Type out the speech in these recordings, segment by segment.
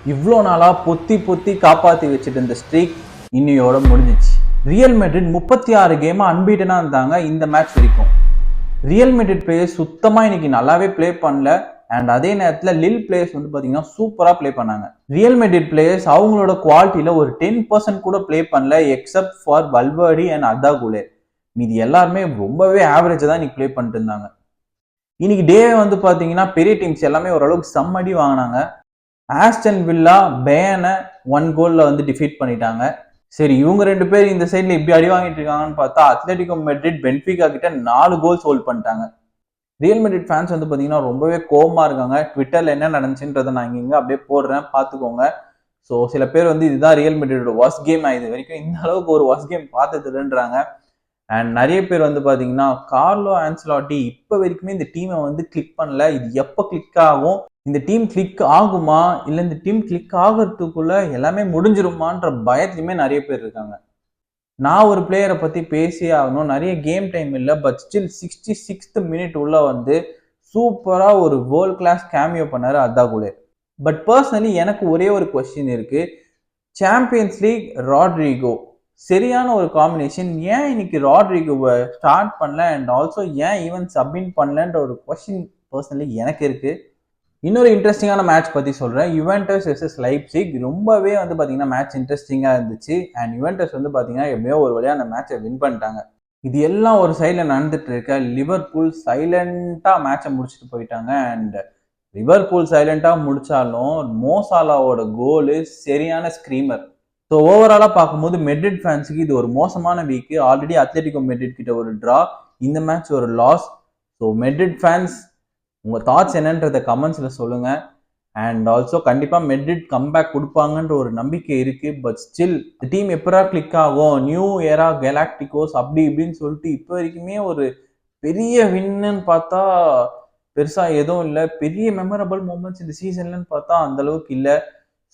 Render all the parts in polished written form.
இவ்வளோ நாளாக பொத்தி பொத்தி காப்பாற்றி வச்சுட்டு இருந்த ஸ்ட்ரீக் இன்னையோட முடிஞ்சிச்சு. ரியல் மெட்ரிட் 36 கேமா அன்பீட்டனாக இருந்தாங்க இந்த மேட்ச் வரைக்கும். ரியல் மெட்ரிட் பிளேயர்ஸ் சுத்தமாக இன்னைக்கு நல்லாவே ப்ளே பண்ணல. அண்ட் அதே நேரத்தில் லில் பிளேயர்ஸ் வந்து பார்த்தீங்கன்னா சூப்பராக ப்ளே பண்ணாங்க. ரியல் மெட்ரிட் பிளேயர்ஸ் அவங்களோட குவாலிட்டியில் ஒரு 10% கூட ப்ளே பண்ணல, எக்ஸப்ட் ஃபார் வல்வர்டி அண்ட் அர்தா குலேர். மீதி எல்லாருமே ரொம்பவே ஆவரேஜாக தான் இன்னைக்கு ப்ளே பண்ணிட்டு இருந்தாங்க. இன்னைக்கு டே வந்து பார்த்தீங்கன்னா பெரிய டீம்ஸ் எல்லாமே ஓரளவுக்கு சம்மடி வாங்கினாங்க. ஆஸ்டன் வில்லா பேனை 1 கோல்ல வந்து டிஃபீட் பண்ணிட்டாங்க. சரி, இவங்க 2 பேர் இந்த சைட்ல இப்படி அடி வாங்கிட்டு இருக்காங்கன்னு பார்த்தா அத்லெட்டிகோ மெட்ரிட் பென்ஃபிகா கிட்ட 4 கோல்ஸ் ஹோல்ட் பண்ணிட்டாங்க. ரியல் மெட்ரிட் ஃபேன்ஸ் வந்து பார்த்தீங்கன்னா ரொம்பவே கோவமா இருக்காங்க. ட்விட்டர்ல என்ன நடந்துச்சுன்றதை நான் இங்க அப்படியே போடுறேன், பார்த்துக்கோங்க. ஸோ சில பேர் வந்து இதுதான் ரியல் மெட்ரிடோட ஒர்ஸ்ட் கேம், இது வரைக்கும் இந்த அளவுக்கு ஒரு ஒர்ஸ்ட் கேம் பார்த்ததுன்றாங்க. அண்ட் நிறைய பேர் வந்து பார்த்தீங்கன்னா கார்லோ ஆன்சலாட்டி இப்போ வரைக்குமே இந்த டீமை வந்து கிளிக் பண்ணல, இது எப்போ கிளிக் ஆகும், இந்த டீம் கிளிக் ஆகுமா இல்லை இந்த டீம் கிளிக் ஆகிறதுக்குள்ள எல்லாமே முடிஞ்சிருமான்ற பயத்துலையுமே நிறைய பேர் இருக்காங்க. நான் ஒரு பிளேயரை பற்றி பேசியே ஆகணும். நிறைய கேம் டைம் இல்லை, பட் ஸ்டில் 66th மினிட் உள்ள வந்து சூப்பராக ஒரு வேர்ல்ட் கிளாஸ் கேமியோ பண்ணார் அர்தா குலேர். பட் பர்சனலி எனக்கு ஒரே ஒரு கொஸ்டின் இருக்கு. சாம்பியன்ஸ் லீக் ராட்ரிகோ சரியான ஒரு காம்பினேஷன். ஏன் இன்னைக்கு ராட்ரிகோவை ஸ்டார்ட் பண்ணல அண்ட் ஆல்சோ ஏன் ஈவன் சப்மின் பண்ணலன்ற ஒரு கொஸ்டின் பர்சனலி எனக்கு இருக்கு. இன்னொரு இன்ட்ரெஸ்டிங்கான மேட்ச் பற்றி சொல்கிறேன். யுவென்டஸ் வெர்சஸ் லைப்சிக் ரொம்பவே வந்து பார்த்தீங்கன்னா மேட்ச் இன்ட்ரெஸ்டிங்காக இருந்துச்சு. அண்ட் யுவென்டஸ் வந்து பார்த்தீங்கன்னா எப்படியோ ஒரு வழியாக அந்த மேட்சை வின் பண்ணிட்டாங்க. இது எல்லாம் ஒரு சைடில் நடந்துட்டு இருக்க லிவர்பூல் சைலண்டாக மேட்சை முடிச்சுட்டு போயிட்டாங்க. அண்ட் லிவர்பூல் சைலண்டாக முடிச்சாலும் மோசாலாவோட கோலு சரியான ஸ்க்ரீமர். ஸோ ஓவராலாக பார்க்கும்போது மெட்ரிட் ஃபேன்ஸுக்கு இது ஒரு மோசமான வீக்கு. ஆல்ரெடி அத்லெட்டிகோ மெட்ரிட் கிட்ட ஒரு ட்ரா, இந்த மேட்ச் ஒரு லாஸ். ஸோ மெட்ரிட் ஃபேன்ஸ் உங்கள் தாட்ஸ் என்னன்றதை கமெண்ட்ஸில் சொல்லுங்கள். அண்ட் ஆல்சோ கண்டிப்பாக மெட்ரிட் கம்பேக் கொடுப்பாங்கன்ற ஒரு நம்பிக்கை இருக்குது. பட் ஸ்டில் டீம் எப்படா கிளிக் ஆகும், நியூ ஏரா கெலாக்டிகோஸ் அப்படி இப்படின்னு சொல்லிட்டு இப்போ வரைக்குமே ஒரு பெரிய வின்னுன்னு பார்த்தா பெருசாக எதுவும் இல்லை. பெரிய மெமரபிள் மூமெண்ட்ஸ் இந்த சீசன்லன்னு பார்த்தா அந்த அளவுக்கு இல்லை.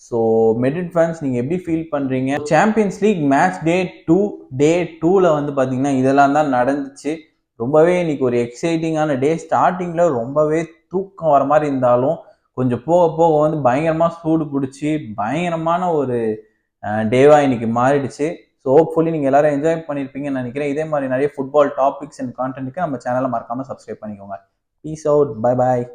ஸோ மெட்ரிட் ஃபேன்ஸ் நீங்கள் எப்படி ஃபீல் பண்ணுறீங்க? சாம்பியன்ஸ் லீக் மேட்ச் டே 2 வந்து பார்த்தீங்கன்னா இதெல்லாம் தான் நடந்துச்சு. ரொம்பவே இன்னைக்கு ஒரு எக்ஸைட்டிங்கான டே. ஸ்டார்டிங்கில் ரொம்பவே தூக்கம் வர மாதிரி இருந்தாலும் கொஞ்சம் போக போக வந்து பயங்கரமாக சூடு பிடிச்சி பயங்கரமான ஒரு டேவாக இன்னைக்கு மாறிடுச்சு. ஸோ ஹோப்ஃபுல்லி நீங்கள் எல்லாரும் என்ஜாய் பண்ணியிருப்பீங்கன்னு நினைக்கிறேன். இதே மாதிரி நிறைய ஃபுட்பால் டாபிக்ஸ் அண்ட் கான்டென்ட்டுக்கு நம்ம சேனலை மறக்காமல் சப்ஸ்கிரைப் பண்ணிக்கோங்க. Peace out, bye bye.